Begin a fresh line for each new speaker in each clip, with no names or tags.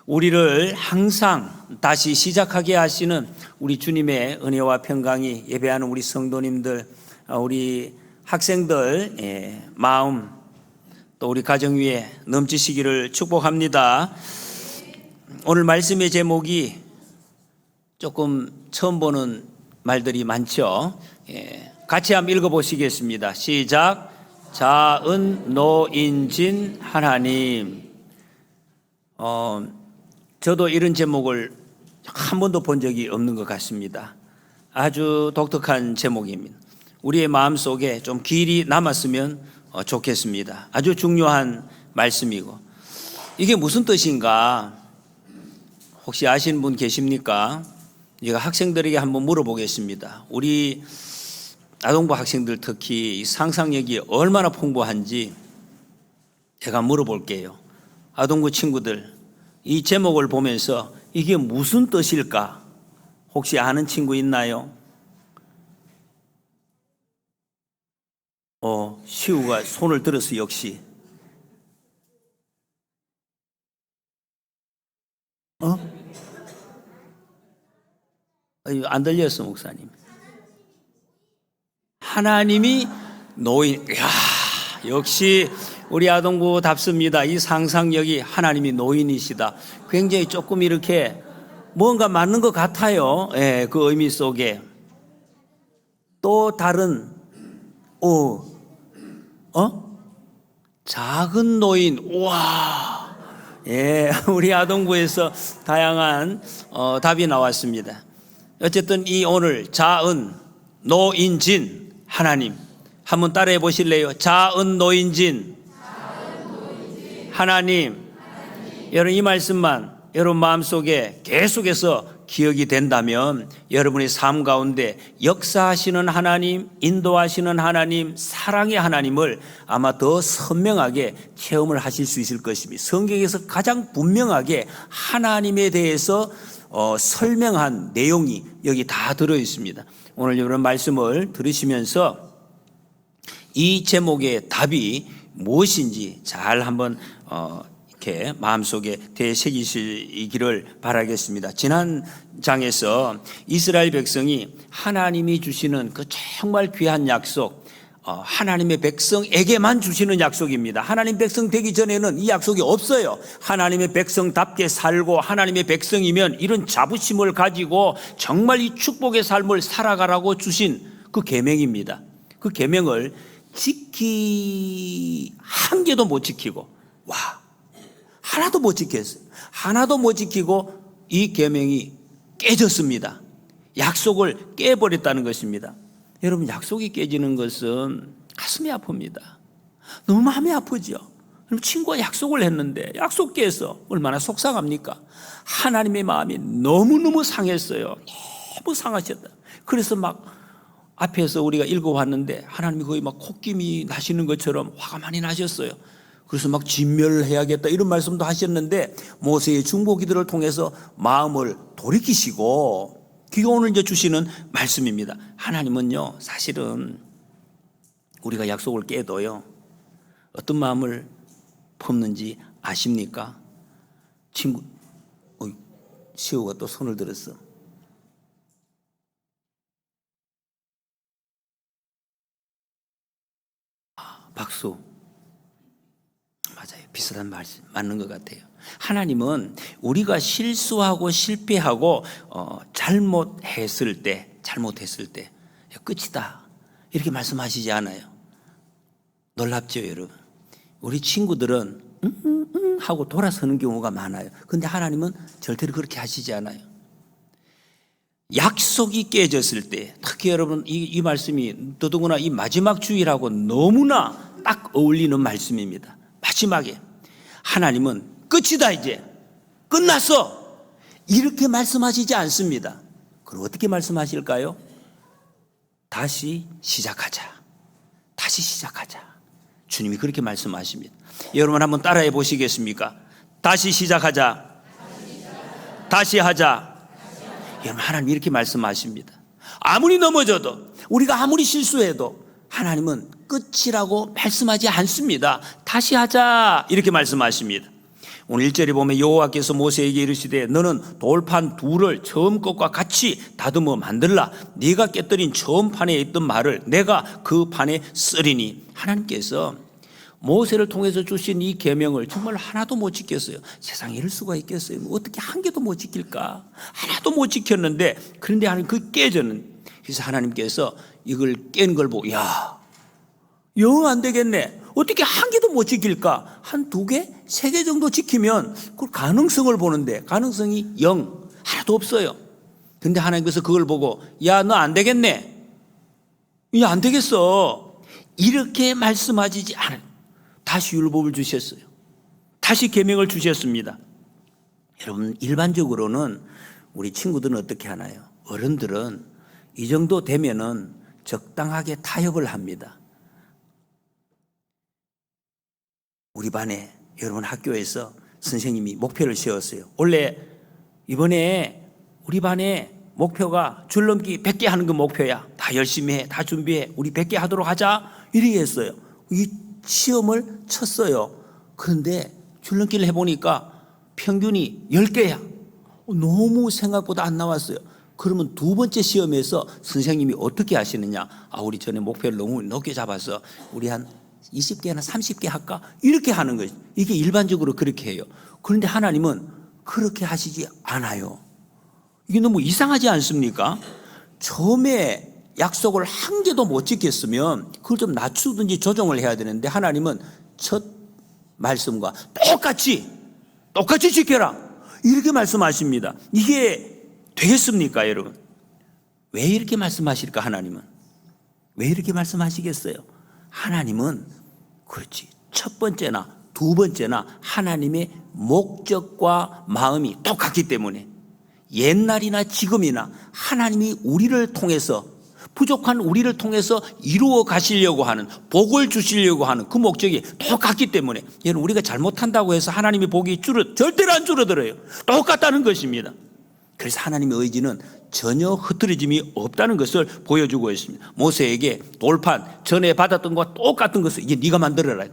우리를 항상 다시 시작하게 하시는 우리 주님의 은혜와 평강이 예배하는 우리 성도님들, 우리 학생들 마음 또 우리 가정 위에 넘치시기를 축복합니다. 오늘 말씀의 제목이 조금 처음 보는 말들이 많죠. 같이 한번 읽어보시겠습니다. 시작. 자은 노인진 하나님. 저도 이런 제목을 한 번도 본 적이 없는 것 같습니다. 아주 독특한 제목입니다. 우리의 마음속에 좀 길이 남았으면 좋겠습니다. 아주 중요한 말씀이고, 이게 무슨 뜻인가 혹시 아시는 분 계십니까? 제가 학생들에게 한번 물어보겠습니다. 우리 아동부 학생들 특히 상상력이 얼마나 풍부한지 제가 물어볼게요. 아동부 친구들, 이 제목을 보면서 이게 무슨 뜻일까? 혹시 아는 친구 있나요? 시우가 손을 들어서 역시. 안 들렸어, 목사님. 하나님이 노인. 이야, 역시 우리 아동부답습니다. 이 상상력이 하나님이 노인이시다. 굉장히 조금 이렇게 뭔가 맞는 것 같아요. 그 의미 속에. 또 다른 작은 노인. 우와. 우리 아동부에서 다양한 답이 나왔습니다. 어쨌든 이 오늘 자은 노인진 하나님 한번 따라해 보실래요? 자은 노인진 하나님. 여러분, 이 말씀만 여러분 마음속에 계속해서 기억이 된다면 여러분의 삶 가운데 역사하시는 하나님, 인도하시는 하나님, 사랑의 하나님을 아마 더 선명하게 체험을 하실 수 있을 것입니다. 성경에서 가장 분명하게 하나님에 대해서 설명한 내용이 여기 다 들어 있습니다. 오늘 이런 말씀을 들으시면서 이 제목의 답이 무엇인지 잘 한번 이렇게 마음속에 되새기시기를 바라겠습니다. 지난 장에서 이스라엘 백성이 하나님이 주시는 그 정말 귀한 약속, 하나님의 백성에게만 주시는 약속입니다. 하나님 백성 되기 전에는 이 약속이 없어요. 하나님의 백성답게 살고 하나님의 백성이면 이런 자부심을 가지고 정말 이 축복의 삶을 살아가라고 주신 그 계명입니다. 그 계명을 한 개도 못 지키고, 하나도 못 지켰어요. 하나도 못 지키고 이 계명이 깨졌습니다. 약속을 깨버렸다는 것입니다. 여러분, 약속이 깨지는 것은 가슴이 아픕니다. 너무 마음이 아프죠. 친구가 약속을 했는데 약속 깨서 얼마나 속상합니까? 하나님의 마음이 너무너무 상했어요. 너무 상하셨다. 그래서 막 앞에서 우리가 읽어봤는데 하나님이 거의 막 콧김이 나시는 것처럼 화가 많이 나셨어요. 그래서 막 진멸해야겠다 이런 말씀도 하셨는데 모세의 중보기도를 통해서 마음을 돌이키시고, 그게 오늘 이제 주시는 말씀입니다. 하나님은요, 사실은 우리가 약속을 깨도요, 어떤 마음을 품는지 아십니까? 시우가 또 손을 들었어. 박수. 맞아요. 비슷한 말씀 맞는 것 같아요. 하나님은 우리가 실수하고 실패하고 잘못했을 때 끝이다 이렇게 말씀하시지 않아요. 놀랍죠, 여러분? 우리 친구들은 하고 돌아서는 경우가 많아요. 그런데 하나님은 절대로 그렇게 하시지 않아요. 약속이 깨졌을 때, 특히 여러분 이 말씀이 더더구나 이 마지막 주일하고 너무나 딱 어울리는 말씀입니다. 마지막에 하나님은 끝이다, 이제 끝났어 이렇게 말씀하시지 않습니다. 그럼 어떻게 말씀하실까요? 다시 시작하자. 주님이 그렇게 말씀하십니다. 여러분 한번 따라해 보시겠습니까? 다시 시작하자. 다시 하자. 여러분, 하나님이 이렇게 말씀하십니다. 아무리 넘어져도, 우리가 아무리 실수해도 하나님은 끝이라고 말씀하지 않습니다. 다시 하자 이렇게 말씀하십니다. 오늘 1절에 보면 여호와께서 모세에게 이르시되 너는 돌판 둘을 처음 것과 같이 다듬어 만들라. 네가 깨뜨린 처음 판에 있던 말을 내가 그 판에 쓰리니. 하나님께서 모세를 통해서 주신 이 계명을 정말 하나도 못 지켰어요. 세상에 이럴 수가 있겠어요? 어떻게 한 개도 못 지킬까? 하나도 못 지켰는데, 그런데 하나님 그 깨져는, 그래서 하나님께서 이걸 깬 걸 보고 영 안 되겠네. 어떻게 한 개도 못 지킬까? 한 2개, 3개 정도 지키면 그 가능성을 보는데 가능성이 0, 하나도 없어요. 근데 하나님께서 그걸 보고 너 안 되겠네. 안 되겠어. 이렇게 말씀하시지 않아요. 다시 율법을 주셨어요. 다시 계명을 주셨습니다. 여러분, 일반적으로는 우리 친구들은 어떻게 하나요? 어른들은 이 정도 되면은 적당하게 타협을 합니다. 우리 반에, 여러분 학교에서 선생님이 목표를 세웠어요. 원래 이번에 우리 반에 목표가 줄넘기 100개 하는 거 목표야. 다 열심히 해, 다 준비해, 우리 100개 하도록 하자, 이렇게 했어요. 이 시험을 쳤어요. 그런데 줄넘기를 해보니까 평균이 10개야. 너무 생각보다 안 나왔어요. 그러면 2번째 시험에서 선생님이 어떻게 하시느냐? 우리 전에 목표를 너무 높게 잡아서 우리 한 20개나 30개 할까? 이렇게 하는 거죠. 이게 일반적으로 그렇게 해요. 그런데 하나님은 그렇게 하시지 않아요. 이게 너무 이상하지 않습니까? 처음에 약속을 한 개도 못 지켰으면 그걸 좀 낮추든지 조정을 해야 되는데, 하나님은 첫 말씀과 똑같이 지켜라, 이렇게 말씀하십니다. 이게 되겠습니까, 여러분? 왜 이렇게 말씀하실까? 하나님은 왜 이렇게 말씀하시겠어요? 하나님은 그렇지, 첫 번째나 2번째나 하나님의 목적과 마음이 똑같기 때문에, 옛날이나 지금이나 하나님이 우리를 통해서, 부족한 우리를 통해서 이루어 가시려고 하는, 복을 주시려고 하는 그 목적이 똑같기 때문에, 여러분, 우리가 잘못한다고 해서 하나님의 복이 절대로 안 줄어들어요. 똑같다는 것입니다. 그래서 하나님의 의지는 전혀 흐트러짐이 없다는 것을 보여주고 있습니다. 모세에게 돌판, 전에 받았던 것과 똑같은 것을 이제 네가 만들어라.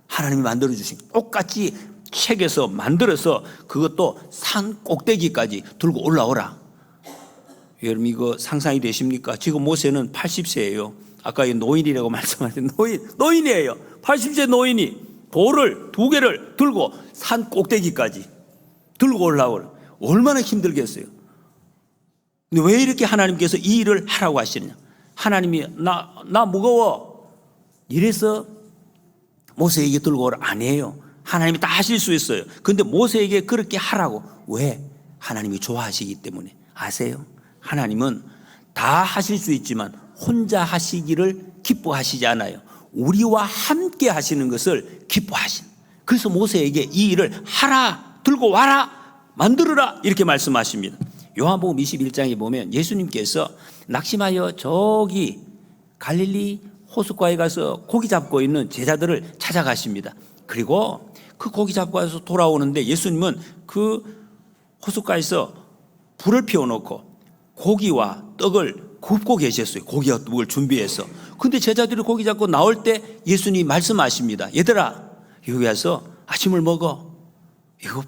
하나님이 만들어주신 똑같이 책에서 만들어서 그것도 산 꼭대기까지 들고 올라오라. 여러분, 이거 상상이 되십니까? 지금 모세는 80세예요. 아까 노인이라고 말씀하신 노인이에요. 80세 노인이 돌을 2개를 들고 산 꼭대기까지 들고 올라오라. 얼마나 힘들겠어요. 근데 왜 이렇게 하나님께서 이 일을 하라고 하시느냐? 하나님이 나 무거워, 이래서 모세에게 들고 오라 아니에요. 하나님이 다 하실 수 있어요. 근데 모세에게 그렇게 하라고. 왜? 하나님이 좋아하시기 때문에. 아세요? 하나님은 다 하실 수 있지만 혼자 하시기를 기뻐하시지 않아요. 우리와 함께 하시는 것을 기뻐하신. 그래서 모세에게 이 일을 하라, 들고 와라, 만들어라, 이렇게 말씀하십니다. 요한복음 21장에 보면 예수님께서 낙심하여 저기 갈릴리 호숫가에 가서 고기 잡고 있는 제자들을 찾아가십니다. 그리고 그 고기 잡고 와서 돌아오는데 예수님은 그 호숫가에서 불을 피워놓고 고기와 떡을 굽고 계셨어요. 고기와 떡을 준비해서. 근데 제자들이 고기 잡고 나올 때 예수님이 말씀하십니다. 얘들아, 여기 와서 아침을 먹어. 이거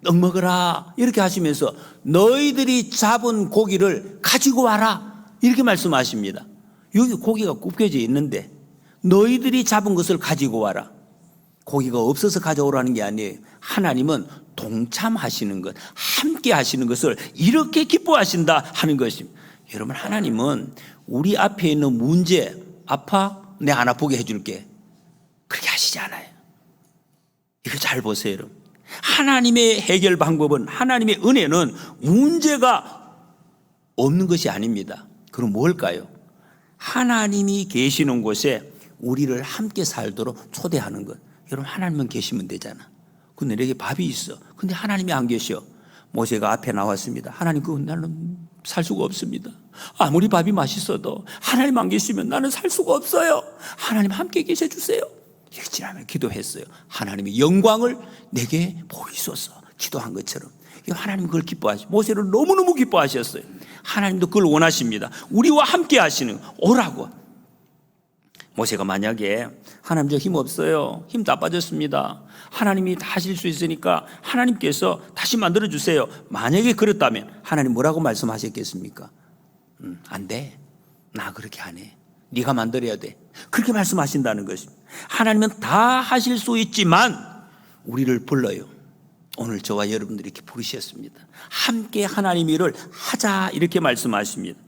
떡 먹어라. 이렇게 하시면서 너희들이 잡은 고기를 가지고 와라, 이렇게 말씀하십니다. 여기 고기가 굽혀져 있는데 너희들이 잡은 것을 가지고 와라. 고기가 없어서 가져오라는 게 아니에요. 하나님은 동참하시는 것, 함께 하시는 것을 이렇게 기뻐하신다 하는 것입니다. 여러분, 하나님은 우리 앞에 있는 문제, 아파? 내 안 아프게 해줄게, 그렇게 하시지 않아요. 이거 잘 보세요, 여러분. 하나님의 해결 방법은, 하나님의 은혜는 문제가 없는 것이 아닙니다. 그럼 뭘까요? 하나님이 계시는 곳에 우리를 함께 살도록 초대하는 것. 여러분, 하나님만 계시면 되잖아. 근데 내게 밥이 있어. 근데 하나님이 안 계셔. 모세가 앞에 나왔습니다. 하나님, 나는 살 수가 없습니다. 아무리 밥이 맛있어도 하나님 안 계시면 나는 살 수가 없어요. 하나님 함께 계셔주세요. 이렇게 지나며 기도했어요. 하나님의 영광을 내게 보이소서, 기도한 것처럼. 하나님 그걸 기뻐하시고 모세를 너무너무 기뻐하셨어요. 하나님도 그걸 원하십니다. 우리와 함께 하시는, 오라고. 모세가 만약에 하나님 저 힘 없어요, 힘 다 빠졌습니다, 하나님이 다 하실 수 있으니까 하나님께서 다시 만들어 주세요, 만약에 그랬다면 하나님 뭐라고 말씀하셨겠습니까? 안 돼, 나 그렇게 안 해, 네가 만들어야 돼, 그렇게 말씀하신다는 것입니다. 하나님은 다 하실 수 있지만 우리를 불러요. 오늘 저와 여러분들이 이렇게 부르셨습니다. 함께 하나님 일을 하자, 이렇게 말씀하십니다.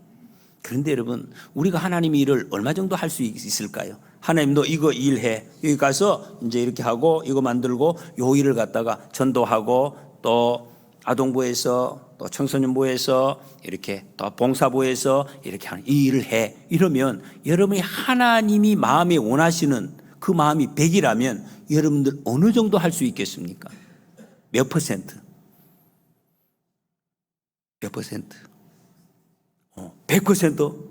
그런데 여러분, 우리가 하나님 일을 얼마 정도 할 수 있을까요? 하나님 너 이거 일해, 여기 가서 이제 이렇게 하고 이거 만들고 요 일을 갖다가 전도하고, 또 아동부에서 또 청소년부에서 이렇게 또 봉사부에서 이렇게 하는 이 일을 해, 이러면 여러분이 하나님이 마음에 원하시는 그 마음이 100이라면 여러분들 어느 정도 할 수 있겠습니까? 몇 퍼센트? 몇 퍼센트? 100%?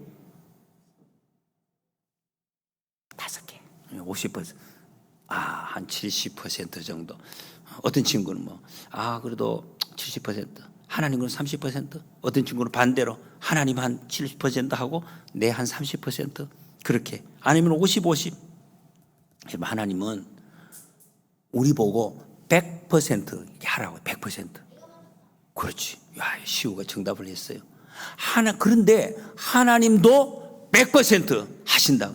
5개, 50%, 한 70% 정도. 어떤 친구는 그래도 70%, 하나님은 30%, 어떤 친구는 반대로 하나님 한 70% 하고 내 한 30%, 그렇게, 아니면 50, 50. 하나님은 우리 보고 100% 하라고, 100%. 그렇지. 시우가 정답을 했어요. 그런데 하나님도 100% 하신다.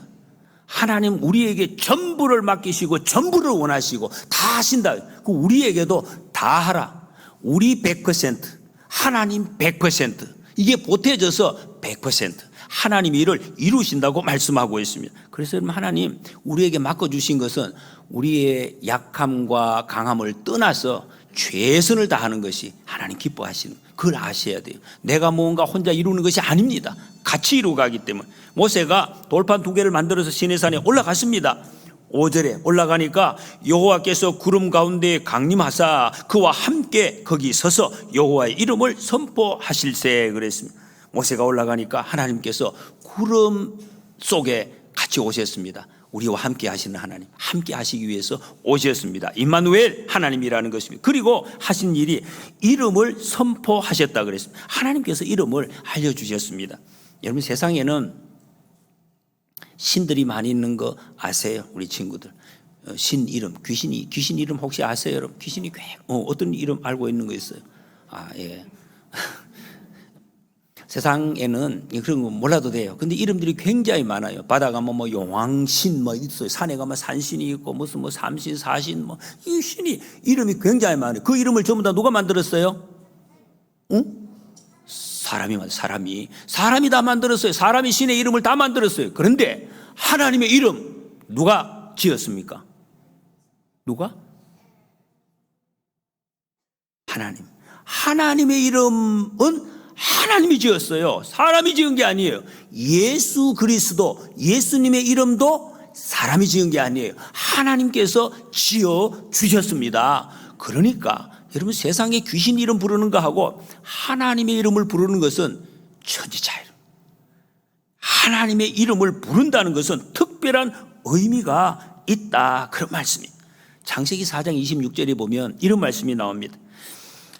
하나님 우리에게 전부를 맡기시고 전부를 원하시고 다 하신다. 우리에게도 다 하라. 우리 100%, 하나님 100%, 이게 보태져서 100% 하나님 일을 이루신다고 말씀하고 있습니다. 그래서 하나님 우리에게 맡겨주신 것은 우리의 약함과 강함을 떠나서 최선을 다하는 것이 하나님 기뻐하시는, 그걸 아셔야 돼요. 내가 뭔가 혼자 이루는 것이 아닙니다. 같이 이루어 가기 때문에. 모세가 돌판 2개를 만들어서 시내산에 올라갔습니다. 5절에 올라가니까 여호와께서 구름 가운데 강림하사 그와 함께 거기 서서 여호와의 이름을 선포하실세, 그랬습니다. 모세가 올라가니까 하나님께서 구름 속에 같이 오셨습니다. 우리와 함께 하시는 하나님, 함께 하시기 위해서 오셨습니다. 임마누엘, 하나님이라는 것입니다. 그리고 하신 일이 이름을 선포하셨다 그랬습니다. 하나님께서 이름을 알려주셨습니다. 여러분, 세상에는 신들이 많이 있는 거 아세요? 우리 친구들, 신 이름, 귀신 이름 혹시 아세요? 여러분, 귀신이 어떤 이름 알고 있는 거 있어요? 예. 세상에는 그런 거 몰라도 돼요. 근데 이름들이 굉장히 많아요. 바다 가면 용왕신 있어요. 산에 가면 산신이 있고 무슨 삼신, 사신 이 신이 이름이 굉장히 많아요. 그 이름을 전부 다 누가 만들었어요? 응? 사람이 다 만들었어요. 사람이 신의 이름을 다 만들었어요. 그런데 하나님의 이름 누가 지었습니까? 누가? 하나님의 이름은 하나님이 지었어요. 사람이 지은 게 아니에요. 예수 그리스도, 예수님의 이름도 사람이 지은 게 아니에요. 하나님께서 지어 주셨습니다. 그러니까 여러분, 세상에 귀신 이름 부르는 거하고 하나님의 이름을 부르는 것은 천지 차이로, 하나님의 이름을 부른다는 것은 특별한 의미가 있다, 그런 말씀입니다. 창세기 4장 26절에 보면 이런 말씀이 나옵니다.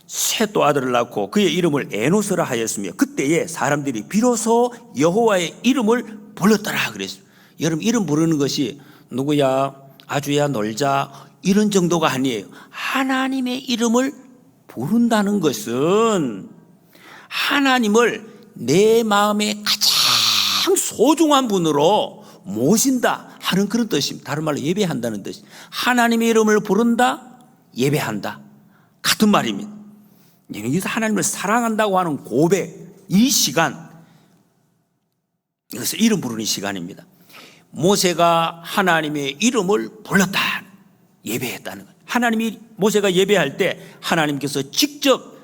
셋도 아들을 낳고 그의 이름을 에노스라 하였으며 그때에 사람들이 비로소 여호와의 이름을 불렀더라 그랬어요. 여러분, 이름 부르는 것이 누구야, 아주야, 놀자 이런 정도가 아니에요. 하나님의 이름을 부른다는 것은 하나님을 내 마음의 가장 소중한 분으로 모신다 하는 그런 뜻입니다. 다른 말로 예배한다는 뜻. 하나님의 이름을 부른다, 예배한다, 같은 말입니다. 여기서 하나님을 사랑한다고 하는 고백, 이 시간, 이것을 이름 부르는 시간입니다. 모세가 하나님의 이름을 불렀다, 예배했다는 것. 하나님이 모세가 예배할 때 하나님께서 직접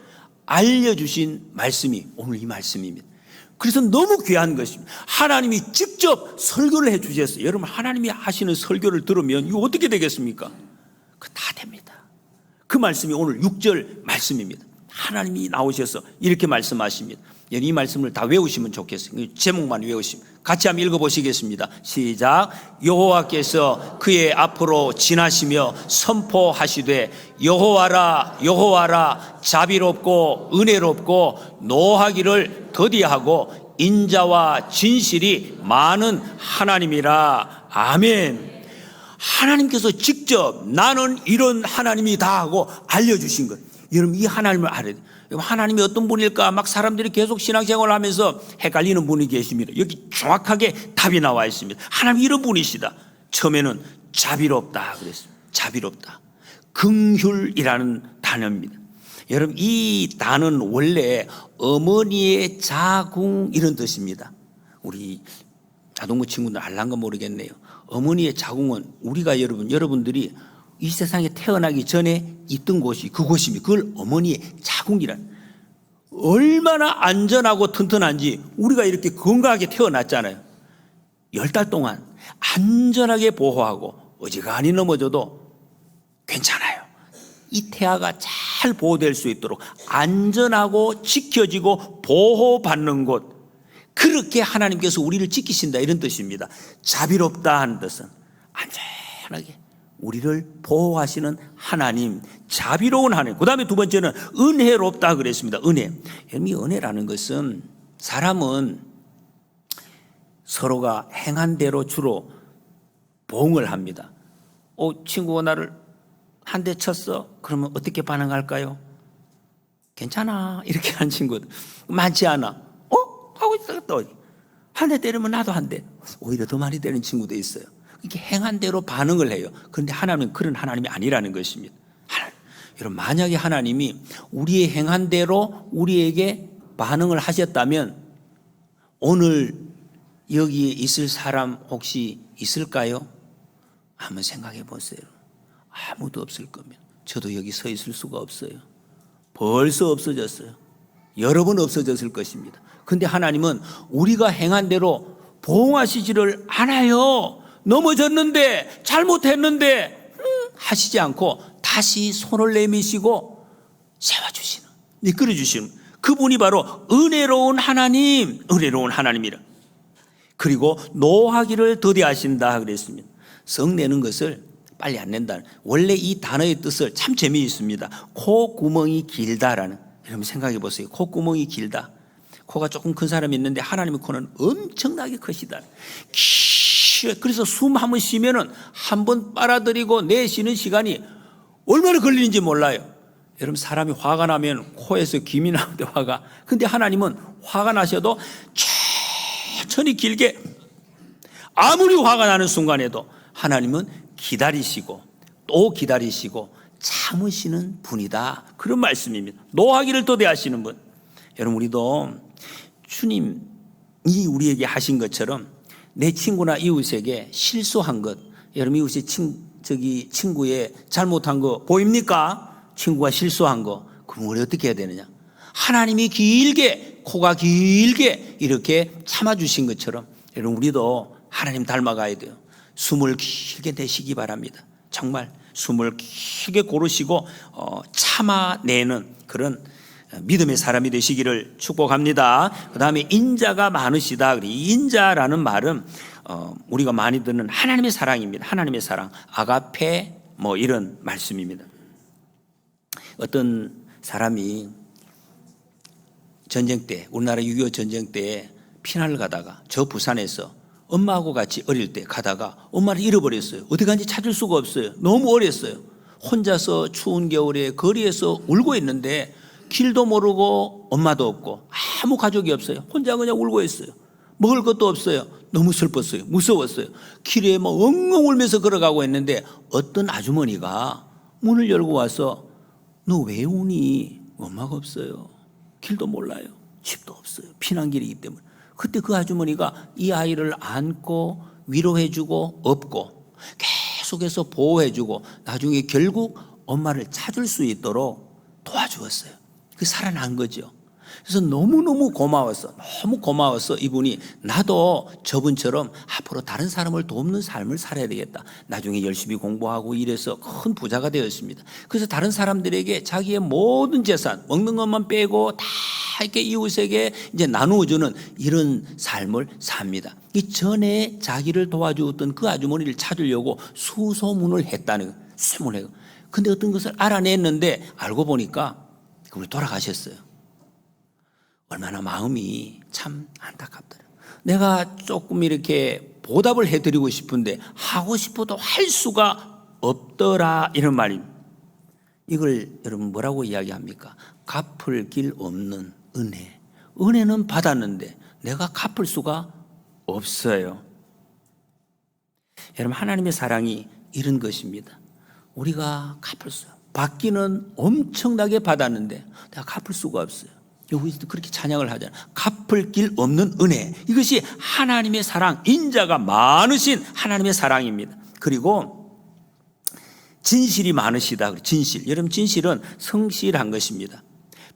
알려주신 말씀이 오늘 이 말씀입니다. 그래서 너무 귀한 것입니다. 하나님이 직접 설교를 해 주셨어요. 여러분, 하나님이 하시는 설교를 들으면 이거 어떻게 되겠습니까? 그거 다 됩니다. 그 말씀이 오늘 6절 말씀입니다. 하나님이 나오셔서 이렇게 말씀하십니다. 이 말씀을 다 외우시면 좋겠어요. 제목만 외우시면. 같이 한번 읽어보시겠습니다. 시작. 여호와께서 그의 앞으로 지나시며 선포하시되 여호와라 여호와라 자비롭고 은혜롭고 노하기를 더디하고 인자와 진실이 많은 하나님이라. 아멘. 하나님께서 직접 나는 이런 하나님이다 하고 알려주신 것. 여러분 이 하나님을 알아야 돼요. 하나님이 어떤 분일까 막 사람들이 계속 신앙생활을 하면서 헷갈리는 분이 계십니다. 여기 정확하게 답이 나와 있습니다. 하나님 이런 분이시다. 처음에는 자비롭다 그랬습니다. 자비롭다. 긍휼이라는 단어입니다. 여러분 이 단어는 원래 어머니의 자궁 이런 뜻입니다. 우리 자동부 친구들 알란가 모르겠네요. 어머니의 자궁은 우리가 여러분들이 이 세상에 태어나기 전에 있던 곳이 그곳입니다. 그걸 어머니의 자궁이란. 얼마나 안전하고 튼튼한지 우리가 이렇게 건강하게 태어났잖아요. 10달 동안 안전하게 보호하고 어지간히 넘어져도 괜찮아요. 이 태아가 잘 보호될 수 있도록 안전하고 지켜지고 보호받는 곳, 그렇게 하나님께서 우리를 지키신다 이런 뜻입니다. 자비롭다 하는 뜻은 안전하게 우리를 보호하시는 하나님, 자비로운 하나님. 그 다음에 두 번째는 은혜롭다 그랬습니다. 은혜. 이 은혜라는 것은 사람은 서로가 행한 대로 주로 보응을 합니다. 친구가 나를 한 대 쳤어? 그러면 어떻게 반응할까요? 괜찮아 이렇게 하는 친구들 많지 않아. 하고 있다가 또 한 대 때리면 나도 한 대. 오히려 더 많이 때리는 친구도 있어요. 이렇게 행한 대로 반응을 해요. 그런데 하나님은 그런 하나님이 아니라는 것입니다. 여러분 만약에 하나님이 우리의 행한 대로 우리에게 반응을 하셨다면 오늘 여기에 있을 사람 혹시 있을까요? 한번 생각해 보세요. 아무도 없을 겁니다. 저도 여기 서 있을 수가 없어요. 벌써 없어졌어요. 여러 번 없어졌을 것입니다. 그런데 하나님은 우리가 행한 대로 보응하시지를 않아요. 넘어졌는데 잘못했는데 하시지 않고 다시 손을 내미시고 세워주시는, 이끌어주시는 그분이 바로 은혜로운 하나님, 은혜로운 하나님이라. 그리고 노하기를 더디하신다 그랬습니다. 성내는 것을 빨리 안 낸다. 원래 이 단어의 뜻을 참 재미있습니다. 콧구멍이 길다라는. 여러분 생각해 보세요. 콧구멍이 길다. 코가 조금 큰 사람이 있는데 하나님의 코는 엄청나게 크시다. 그래서 숨 한 번 쉬면은 한 번 빨아들이고 내쉬는 시간이 얼마나 걸리는지 몰라요. 여러분 사람이 화가 나면 코에서 김이 나는데 화가. 근데 하나님은 화가 나셔도 천천히 길게 아무리 화가 나는 순간에도 하나님은 기다리시고 또 기다리시고 참으시는 분이다. 그런 말씀입니다. 노하기를 더디하시는 분. 여러분 우리도 주님이 우리에게 하신 것처럼 내 친구나 이웃에게 실수한 것, 여러분 이웃의 친구의 잘못한 거 보입니까? 친구가 실수한 거, 그럼 우리 어떻게 해야 되느냐? 하나님이 길게, 코가 길게 이렇게 참아주신 것처럼 여러분 우리도 하나님 닮아가야 돼요. 숨을 길게 내쉬기 바랍니다. 정말 숨을 길게 고르시고 참아내는 그런 믿음의 사람이 되시기를 축복합니다. 그 다음에 인자가 많으시다. 이 인자라는 말은 우리가 많이 듣는 하나님의 사랑입니다. 하나님의 사랑, 아가페 이런 말씀입니다. 어떤 사람이 전쟁 때, 우리나라 6.25 전쟁 때 피난을 가다가 저 부산에서 엄마하고 같이 어릴 때 가다가 엄마를 잃어버렸어요. 어디 간지 찾을 수가 없어요. 너무 어렸어요. 혼자서 추운 겨울에 거리에서 울고 있는데 길도 모르고 엄마도 없고 아무 가족이 없어요. 혼자 그냥 울고 있어요. 먹을 것도 없어요. 너무 슬펐어요. 무서웠어요. 길에 엉엉 울면서 걸어가고 있는데 어떤 아주머니가 문을 열고 와서 너 왜 우니? 엄마가 없어요. 길도 몰라요. 집도 없어요. 피난길이기 때문에. 그때 그 아주머니가 이 아이를 안고 위로해주고 업고 계속해서 보호해주고 나중에 결국 엄마를 찾을 수 있도록 도와주었어요. 그 살아난 거죠. 그래서 너무너무 고마워서 이분이 나도 저분처럼 앞으로 다른 사람을 돕는 삶을 살아야 되겠다. 나중에 열심히 공부하고 일해서 큰 부자가 되었습니다. 그래서 다른 사람들에게 자기의 모든 재산, 먹는 것만 빼고 다 이렇게 이웃에게 이제 나누어주는 이런 삶을 삽니다. 이 전에 자기를 도와주었던 그 아주머니를 찾으려고 수소문을 했다는 거예요. 근데 어떤 것을 알아냈는데 알고 보니까 그분이 돌아가셨어요. 얼마나 마음이 참 안타깝더라. 내가 조금 이렇게 보답을 해드리고 싶은데 하고 싶어도 할 수가 없더라, 이런 말입니다. 이걸 여러분 뭐라고 이야기합니까? 갚을 길 없는 은혜. 은혜는 받았는데 내가 갚을 수가 없어요. 여러분, 하나님의 사랑이 이런 것입니다. 우리가 갚을 수, 받기는 엄청나게 받았는데 내가 갚을 수가 없어요. 여기서도 그렇게 찬양을 하잖아요. 갚을 길 없는 은혜. 이것이 하나님의 사랑, 인자가 많으신 하나님의 사랑입니다. 그리고 진실이 많으시다. 진실. 여러분, 진실은 성실한 것입니다.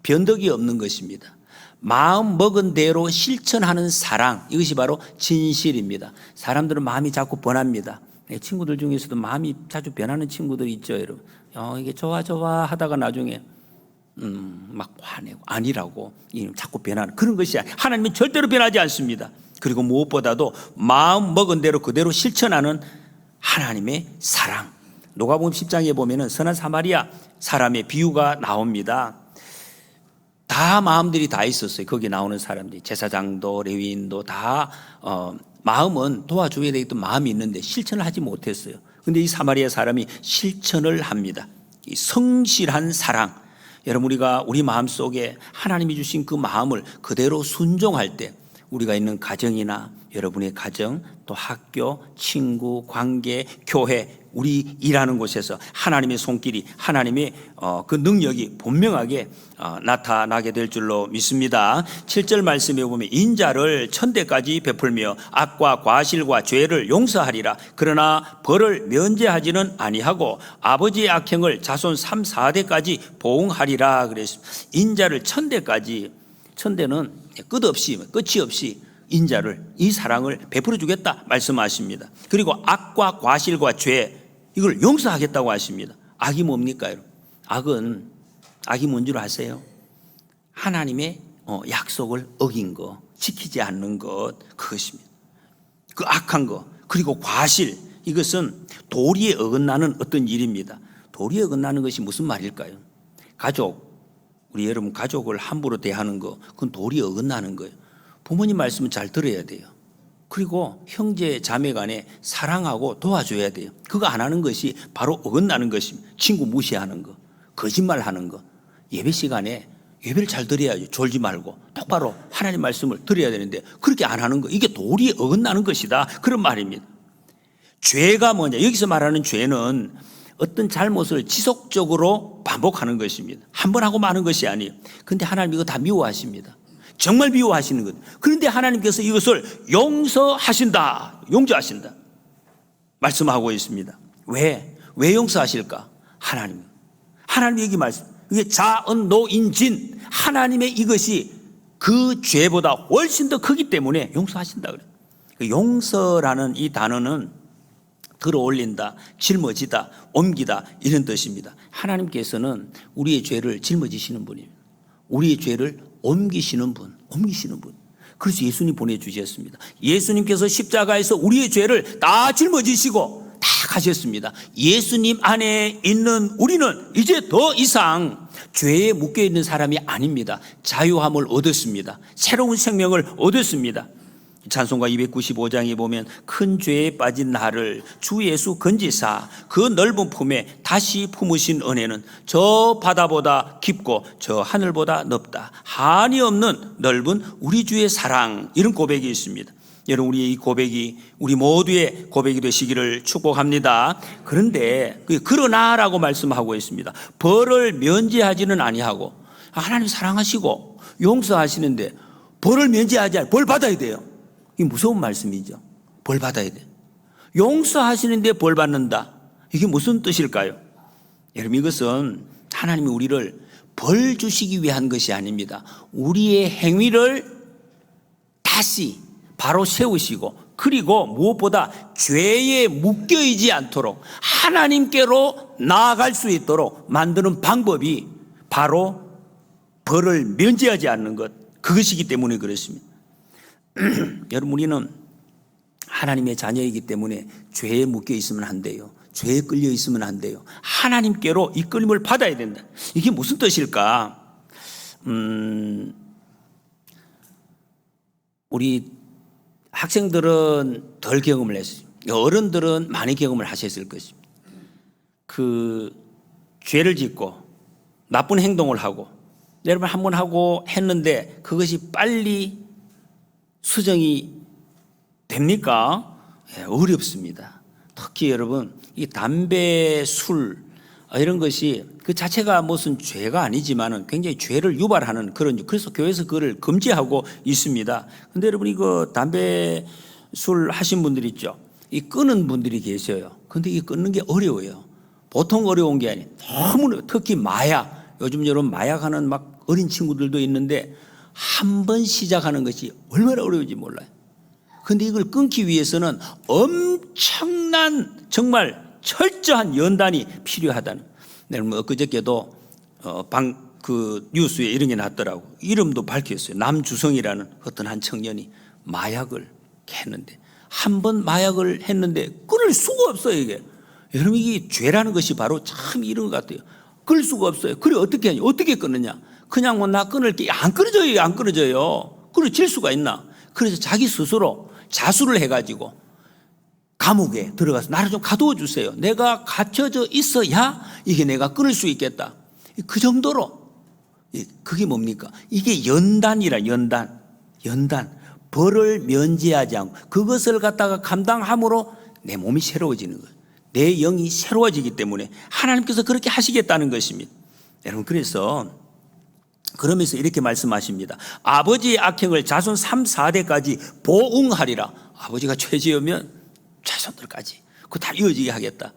변덕이 없는 것입니다. 마음 먹은 대로 실천하는 사랑, 이것이 바로 진실입니다. 사람들은 마음이 자꾸 변합니다. 친구들 중에서도 마음이 자주 변하는 친구들이 있죠, 여러분. 이게 좋아 하다가 나중에 막 화내고 아니라고 자꾸 변하는 그런 것이 하나님은 절대로 변하지 않습니다. 그리고 무엇보다도 마음 먹은 대로 그대로 실천하는 하나님의 사랑. 누가복음 10장에 보면은 선한 사마리아 사람의 비유가 나옵니다. 다 마음들이 다 있었어요. 거기 나오는 사람들이, 제사장도 레위인도 다 마음은 도와줘야 되겠던 마음이 있는데 실천을 하지 못했어요. 근데 이 사마리아 사람이 실천을 합니다. 이 성실한 사랑. 여러분, 우리가 우리 마음속에 하나님이 주신 그 마음을 그대로 순종할 때 우리가 있는 가정이나 여러분의 가정, 또 학교, 친구, 관계, 교회, 우리 일하는 곳에서 하나님의 손길이, 하나님의 그 능력이 분명하게 나타나게 될 줄로 믿습니다. 7절 말씀에 보면 인자를 천대까지 베풀며 악과 과실과 죄를 용서하리라. 그러나 벌을 면제하지는 아니하고 아버지의 악행을 자손 3, 4대까지 보응하리라 그랬습니다. 인자를 천대까지, 천대는 끝이 없이 인자를, 이 사랑을 베풀어 주겠다 말씀하십니다. 그리고 악과 과실과 죄, 이걸 용서하겠다고 하십니다. 악이 뭡니까, 여러분? 악이 뭔 줄 아세요? 하나님의 약속을 어긴 거, 지키지 않는 것, 그것입니다. 그 악한 거. 그리고 과실, 이것은 도리에 어긋나는 어떤 일입니다. 도리에 어긋나는 것이 무슨 말일까요? 우리 여러분 가족을 함부로 대하는 거, 그건 도리에 어긋나는 거예요. 부모님 말씀은 잘 들어야 돼요. 그리고 형제 자매 간에 사랑하고 도와줘야 돼요. 그거 안 하는 것이 바로 어긋나는 것입니다. 친구 무시하는 거, 거짓말하는 거. 예배 시간에 예배를 잘 드려야죠. 졸지 말고 똑바로 하나님 말씀을 드려야 되는데 그렇게 안 하는 거, 이게 도리에 어긋나는 것이다, 그런 말입니다. 죄가 뭐냐? 여기서 말하는 죄는 어떤 잘못을 지속적으로 반복하는 것입니다. 한 번 하고 마는 것이 아니에요. 그런데 하나님 이거 다 미워하십니다. 정말 미워하시는 것. 그런데 하나님께서 이것을 용서하신다, 용서하신다 말씀하고 있습니다. 왜 용서하실까? 하나님 여기 말씀, 이게 자언노인진, 하나님의 이것이 그 죄보다 훨씬 더 크기 때문에 용서하신다 그래요. 용서라는 이 단어는 들어올린다, 짊어지다, 옮기다, 이런 뜻입니다. 하나님께서는 우리의 죄를 짊어지시는 분입니다. 우리의 죄를 옮기시는 분. 그래서 예수님 보내주셨습니다. 예수님께서 십자가에서 우리의 죄를 다 짊어지시고 다 가셨습니다. 예수님 안에 있는 우리는 이제 더 이상 죄에 묶여있는 사람이 아닙니다. 자유함을 얻었습니다. 새로운 생명을 얻었습니다. 찬송가 295장에 보면 큰 죄에 빠진 나를 주 예수 건지사 그 넓은 품에 다시 품으신 은혜는 저 바다보다 깊고 저 하늘보다 넓다. 한이 없는 넓은 우리 주의 사랑, 이런 고백이 있습니다. 여러분, 우리의 이 고백이 우리 모두의 고백이 되시기를 축복합니다. 그런데 그러나라고 말씀하고 있습니다. 벌을 면제하지는 아니하고, 하나님 사랑하시고 용서하시는데 벌을 면제하지 않아요. 벌 받아야 돼요. 이게 무서운 말씀이죠. 벌 받아야 돼. 용서하시는데 벌 받는다. 이게 무슨 뜻일까요? 여러분, 이것은 하나님이 우리를 벌 주시기 위한 것이 아닙니다. 우리의 행위를 다시 바로 세우시고, 그리고 무엇보다 죄에 묶여있지 않도록 하나님께로 나아갈 수 있도록 만드는 방법이 바로 벌을 면제하지 않는 것, 그것이기 때문에 그렇습니다. 여러분, 우리는 하나님의 자녀이기 때문에 죄에 묶여 있으면 안 돼요. 죄에 끌려 있으면 안 돼요. 하나님께로 이끌림을 받아야 된다. 이게 무슨 뜻일까? 우리 학생들은 덜 경험을 했어요. 어른들은 많이 경험을 하셨을 것입니다. 그 죄를 짓고 나쁜 행동을 하고 여러분 한 번 하고 했는데 그것이 빨리 수정이 됩니까? 어렵습니다. 특히 여러분 이 담배, 술 이런 것이 그 자체가 무슨 죄가 아니지만은 굉장히 죄를 유발하는 그런, 그래서 교회에서 그걸 금지하고 있습니다. 근데 여러분 이거 담배, 술 하신 분들 있죠. 이 끊은 분들이 계셔요. 근데 이 끊는 게 어려워요. 보통 어려운 게 아니에요. 너무, 특히 마약. 요즘 여러분 마약하는 막 어린 친구들도 있는데 한 번 시작하는 것이 얼마나 어려운지 몰라요. 근데 이걸 끊기 위해서는 엄청난 정말 철저한 연단이 필요하다는. 여러분 엊그저께도 그 뉴스에 이런 게 났더라고. 이름도 밝혔어요. 남주성이라는 어떤 한 청년이 마약을 했는데 한 번 마약을 했는데 끊을 수가 없어요. 이게 여러분 이게 죄라는 것이 바로 참 이런 것 같아요. 끊을 수가 없어요. 그래 어떻게 하냐? 어떻게 끊느냐? 그냥 뭐 나 끊을게 안 끊어져요. 안 끊어져요. 끊어질 수가 있나? 그래서 자기 스스로 자수를 해가지고 감옥에 들어가서 나를 좀 가두어 주세요. 내가 갇혀져 있어야 이게 내가 끊을 수 있겠다. 그 정도로. 그게 뭡니까? 이게 연단이라. 연단. 벌을 면제하지 않고 그것을 갖다가 감당함으로 내 몸이 새로워지는 거예요. 내 영이 새로워지기 때문에 하나님께서 그렇게 하시겠다는 것입니다. 여러분 그래서 그러면서 이렇게 말씀하십니다. 아버지의 악행을 자손 3, 4대까지 보응하리라. 아버지가 죄지으면 자손들까지 그거 다 이어지게 하겠다.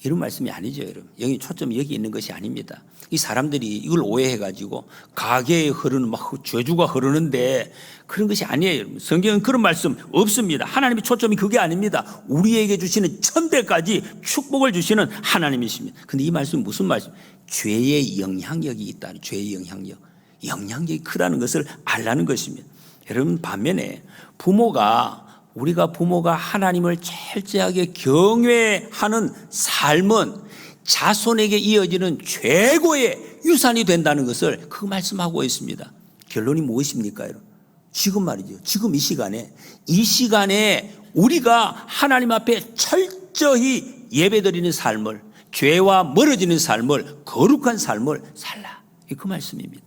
이런 말씀이 아니죠, 여러분. 여기 초점이 여기 있는 것이 아닙니다. 이 사람들이 이걸 오해해가지고 가게에 흐르는 막 죄주가 흐르는데 그런 것이 아니에요, 여러분. 성경은 그런 말씀 없습니다. 하나님의 초점이 그게 아닙니다. 우리에게 주시는 1000배까지 축복을 주시는 하나님이십니다. 근데 이 말씀은 무슨 말씀? 죄의 영향력이 있다는, 죄의 영향력이 크다는 것을 알라는 것입니다. 여러분 반면에 우리가 부모가 하나님을 철저하게 경외하는 삶은 자손에게 이어지는 최고의 유산이 된다는 것을 그 말씀하고 있습니다. 결론이 무엇입니까, 여러분? 지금 말이죠. 지금 이 시간에 우리가 하나님 앞에 철저히 예배드리는 삶을, 죄와 멀어지는 삶을, 거룩한 삶을 살라. 그 말씀입니다.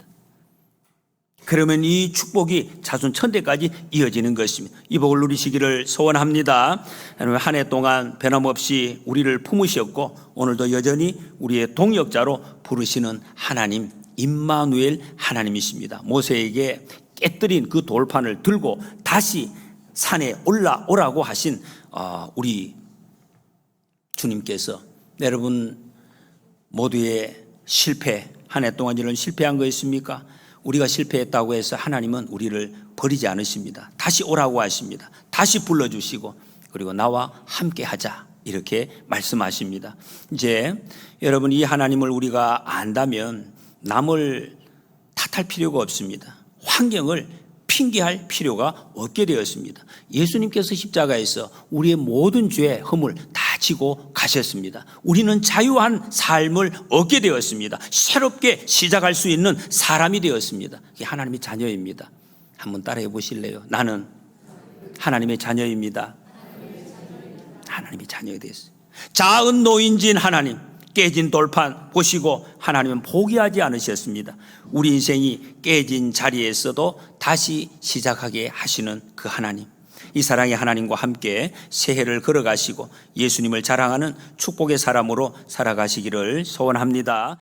그러면 이 축복이 자손 1000대까지 이어지는 것입니다. 이 복을 누리시기를 소원합니다. 한 해 동안 변함없이 우리를 품으셨고 오늘도 여전히 우리의 동역자로 부르시는 하나님 임마누엘 하나님이십니다. 모세에게 깨뜨린 그 돌판을 들고 다시 산에 올라오라고 하신 우리 주님께서 여러분 모두의 실패, 한 해 동안 이런 실패한 거 있습니까? 우리가 실패했다고 해서 하나님은 우리를 버리지 않으십니다. 다시 오라고 하십니다. 다시 불러주시고 그리고 나와 함께 하자 이렇게 말씀하십니다. 이제 여러분 이 하나님을 우리가 안다면 남을 탓할 필요가 없습니다. 환경을 핑계할 필요가 없게 되었습니다. 예수님께서 십자가에서 우리의 모든 죄, 허물 다 지고 가셨습니다. 우리는 자유한 삶을 얻게 되었습니다. 새롭게 시작할 수 있는 사람이 되었습니다. 이게 하나님의 자녀입니다. 한번 따라해 보실래요? 나는 하나님의 자녀입니다. 하나님의 자녀가 됐어요. 자은 노인진 하나님, 깨진 돌판 보시고 하나님은 포기하지 않으셨습니다. 우리 인생이 깨진 자리에서도 다시 시작하게 하시는 그 하나님, 이 사랑의 하나님과 함께 새해를 걸어가시고 예수님을 자랑하는 축복의 사람으로 살아가시기를 소원합니다.